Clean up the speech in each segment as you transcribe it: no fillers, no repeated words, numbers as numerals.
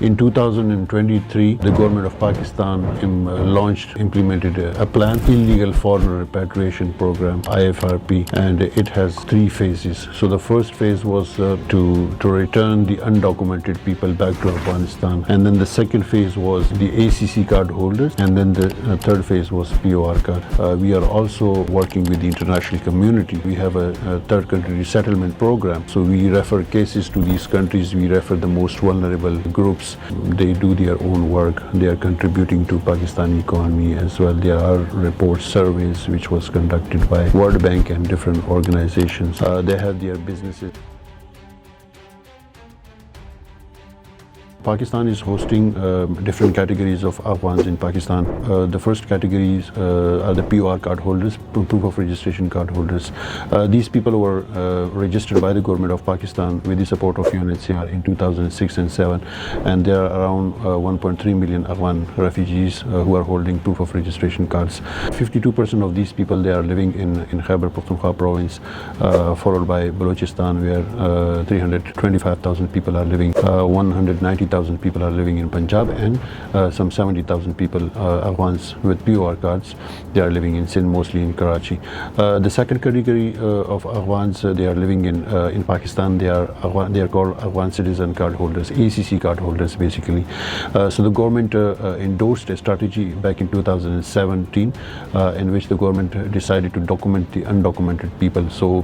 In 2023, the government of Pakistan implemented a plan, Illegal Foreign Repatriation Program, IFRP, and it has 3 phases. So the first phase was to return the undocumented people back to Afghanistan, and then the second phase was the ACC card holders, and then the third phase was POR card. We are also working with the international community. We have a third country resettlement program, so we refer cases to these countries. We refer the most vulnerable groups. They do their own work. They are contributing to Pakistani economy as well. There are reports, surveys which was conducted by World Bank and different organizations. They have their businesses. Pakistan is hosting different categories of Afghans in Pakistan. The first categories are the POR card holders, proof of registration card holders. These people were registered by the government of Pakistan with the support of UNHCR in 2006 and 7, and there are around 1.3 million Afghan refugees who are holding proof of registration cards. 52% of these people, they are living in Khyber Pakhtunkhwa province, followed by Balochistan, where 325,000 people are living. 190,000 people are living in Punjab, and some 70,000 people, Afghans with POR cards, they are living in Sindh, mostly in Karachi. The second category of Afghans, they are living in Pakistan. They are called Afghan citizen card holders, ACC card holders basically. So the government endorsed a strategy back in 2017 in which the government decided to document the undocumented people. So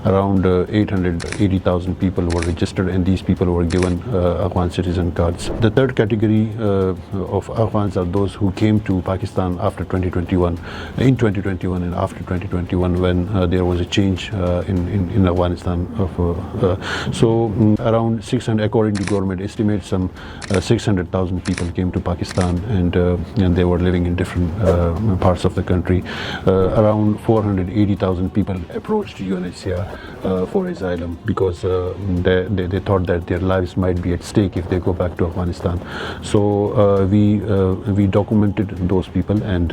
around 880,000 people were registered, and these people were given Afghan citizen cards. The third category of Afghans are those who came to Pakistan after 2021, in 2021 and after 2021, when there was a change in Afghanistan. Around 600, according to government estimates, some 600,000 people came to Pakistan, and they were living in different parts of the country. Around 480,000 people approached UNHCR for asylum because they thought that their lives might be at stake if they go back to Afghanistan. So we documented those people, and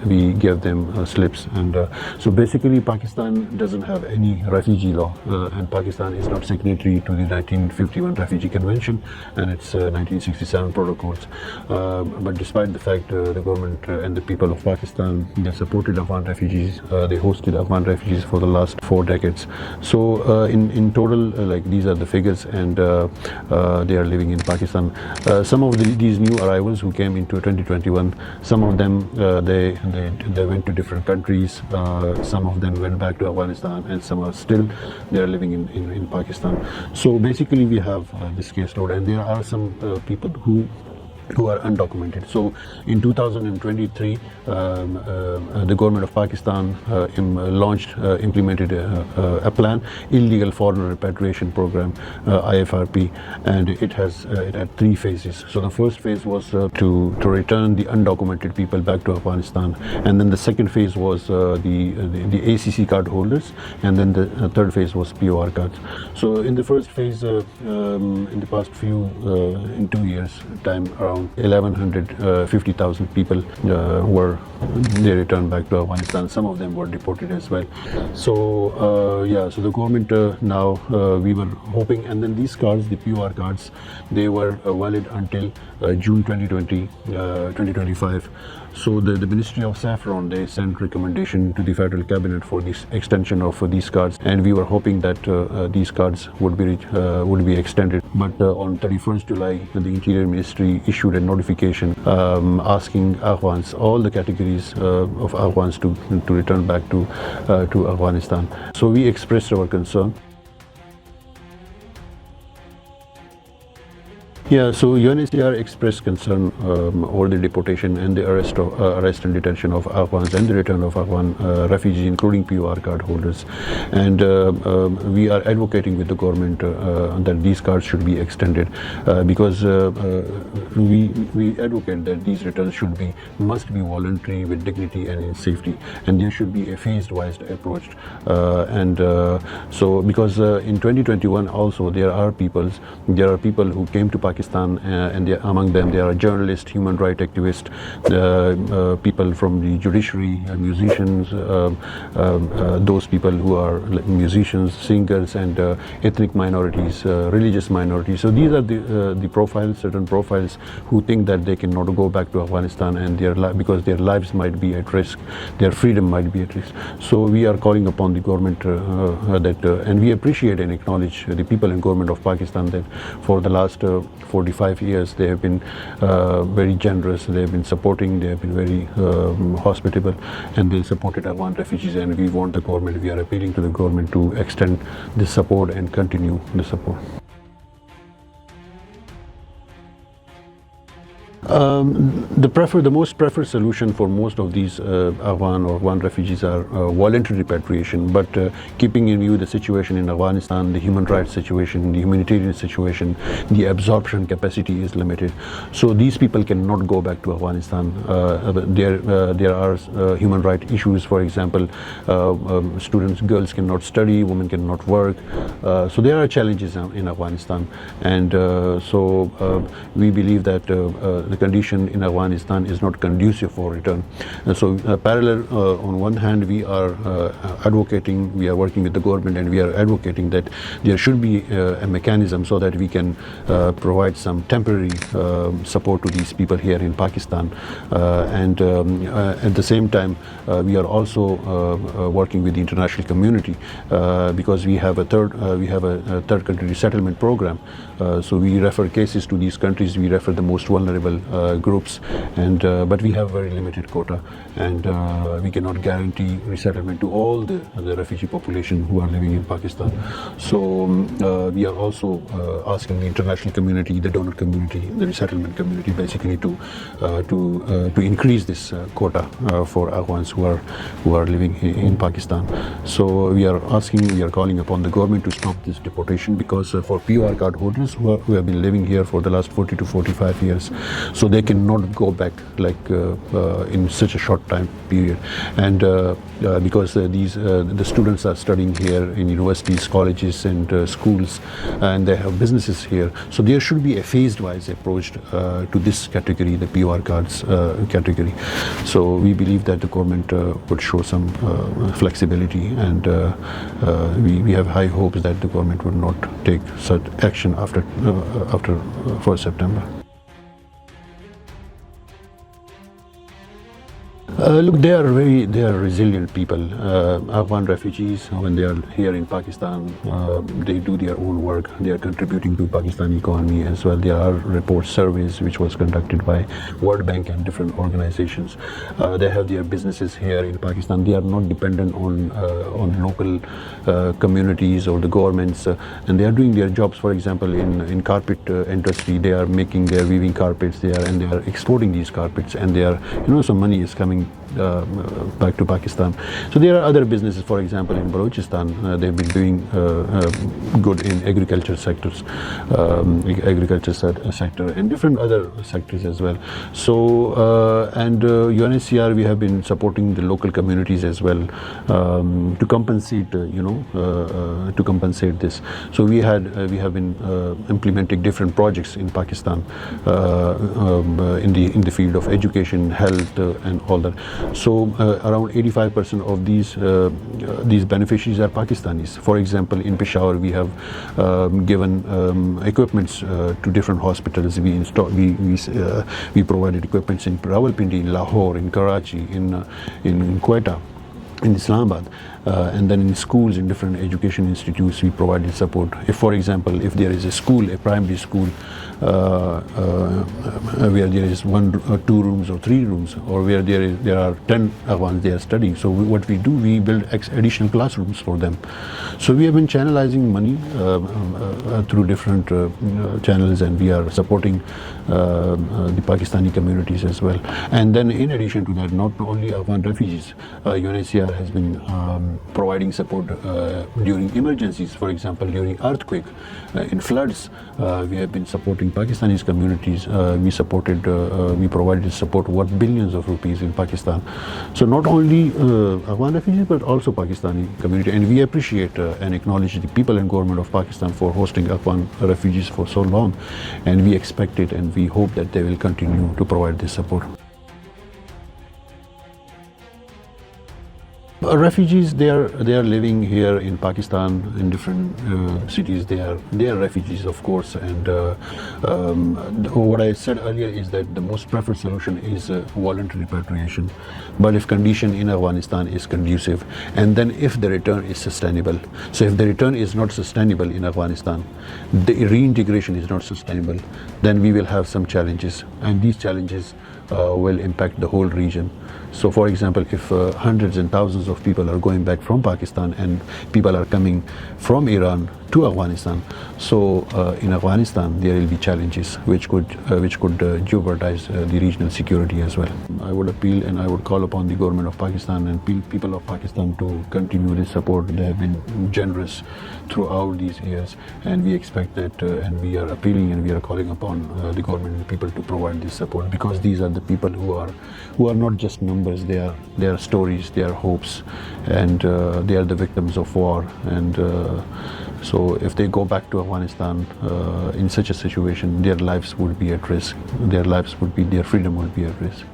we gave them slips. And so basically Pakistan doesn't have any refugee law, and Pakistan is not signatory to the 1951 Refugee Convention and its 1967 protocols. But despite the fact the government and the people of Pakistan, they supported Afghan refugees, they hosted Afghan refugees for the last 4 decades. So in total, like, these are the figures, and they are living in Pakistan. Some of these new arrivals who came into 2021, some of them they went to different countries. Some of them went back to Afghanistan, and some are still they are living in Pakistan. So basically we have this case load, and there are some people who are undocumented. So in 2023, the government of Pakistan implemented a plan, Illegal Foreign Repatriation Program, IFRP, and it had 3 phases. So the first phase was to return the undocumented people back to Afghanistan, and then the second phase was the ACC card holders, and then the third phase was POR cards. So in the first phase, in the past in 2 years time, around 1,150,000 people they returned back to Afghanistan. Some of them were deported as well. So so the government now, we were hoping, and then these cards, the POR cards, they were valid until June 2025. So the Ministry of Saffron, they sent recommendation to the Federal Cabinet for this extension of these cards, and we were hoping that these cards would be extended. But on 31st July, the Interior Ministry issued a notification asking Afghans, all the categories of Afghans, to return back to Afghanistan. So we expressed our concern. Yeah, so UNHCR expressed concern over the deportation and the arrest and detention of Afghans, and the return of Afghan refugees, including POR card holders. And we are advocating with the government that these cards should be extended, because we advocate that these returns must be voluntary, with dignity and in safety, and there should be a phased-wise approach. So because in 2021 also there are people who came to Pakistan Pakistan, and among them there are journalists, human rights activists, people from the judiciary, musicians, those people who are musicians, singers, and ethnic minorities, religious minorities. So these are the profiles, certain profiles, who think that they cannot go back to Afghanistan, and because their lives might be at risk, their freedom might be at risk. So we are calling upon the government and we appreciate and acknowledge the people and government of Pakistan that for the last 45 years they have been very generous, they have been supporting, they have been very hospitable, and they supported Afghan refugees, and we want the government, we are appealing to the government to extend this support and continue the support. The most preferred solution for most of these Afghan or Afghan refugees are voluntary repatriation, but keeping in view the situation in Afghanistan, the human rights situation, the humanitarian situation, the absorption capacity is limited. So these people cannot go back to Afghanistan. There are human rights issues, for example, girls cannot study, women cannot work. So there are challenges in Afghanistan, and so we believe that the condition in Afghanistan is not conducive for return. So parallel, on one hand, we are advocating, we are working with the government, and we are advocating that there should be a mechanism so that we can provide some temporary support to these people here in Pakistan. And at the same time, we are also working with the international community because we have a third country resettlement program. So we refer cases to these countries. We refer the most vulnerable groups, and but we have very limited quota, and we cannot guarantee resettlement to all the refugee population who are living in Pakistan. So we are also asking the international community, the donor community, the resettlement community, basically to increase this quota for Afghans who are living in Pakistan. So we are calling upon the government to stop this deportation, because for PR card holders who have been living here for the last 40 to 45 years, so they cannot go back in such a short time period. And because the students are studying here in universities, colleges, and schools, and they have businesses here, so there should be a phased-wise approach to this category, the PR cards category. So we believe that the government would show some flexibility, and we have high hopes that the government would not take such action after 1st September. Look, they are resilient people. Afghan refugees, when they are here in Pakistan, they do their own work. They are contributing to Pakistani economy as well. There are report surveys which was conducted by World Bank and different organizations. They have their businesses here in Pakistan. They are not dependent on local communities or the governments, and they are doing their jobs. For example, in carpet industry, they are weaving carpets there, and they are exporting these carpets, and they are, some money is coming back to Pakistan. So there are other businesses. For example, in Balochistan, they've been doing good in agriculture sector, and different other sectors as well. So and UNHCR, we have been supporting the local communities as well to compensate, to compensate this. So we have been implementing different projects in Pakistan in the field of education, health, and all that. So around 85% of these beneficiaries are Pakistanis. For example, in Peshawar, we have given equipments to different hospitals. We provided equipments in Rawalpindi, in Lahore, in Karachi, in Quetta, in Islamabad, and then in schools, in different education institutes, we provided support. If, for example, if there is a primary school, where there is 1 or 2 rooms or 3 rooms, or where there are 10 Afghans they are studying, so what we do, we build additional classrooms for them. So we have been channelizing money through different channels, and we are supporting the Pakistani communities as well. And then in addition to that, not only Afghan refugees, UNHCR has been providing support during emergencies. For example, during earthquake, in floods, we have been supporting Pakistani communities. We provided support worth billions of rupees in Pakistan. So not only Afghan refugees, but also Pakistani community. And we appreciate and acknowledge the people and government of Pakistan for hosting Afghan refugees for so long. And we expect it, and we hope that they will continue to provide this support. Refugees, they are living here in Pakistan in different cities. They are refugees, of course. And what I said earlier is that the most preferred solution is voluntary repatriation. But if condition in Afghanistan is conducive, and then if the return is sustainable. So if the return is not sustainable in Afghanistan, the reintegration is not sustainable, then we will have some challenges, and these challenges will impact the whole region. So for example, if hundreds and thousands of people are going back from Pakistan and people are coming from Iran to Afghanistan, so in Afghanistan there will be challenges which could jeopardize the regional security as well. I would appeal and I would call upon the government of Pakistan and people of Pakistan to continue this support. They have been generous throughout these years, and we expect that, and we are appealing and we are calling upon the government and people to provide this support, because these are the people who are not just numbers. They are stories, they are hopes, and they are the victims of war. And so if they go back to Afghanistan in such a situation, their lives would be at risk. Their freedom would be at risk.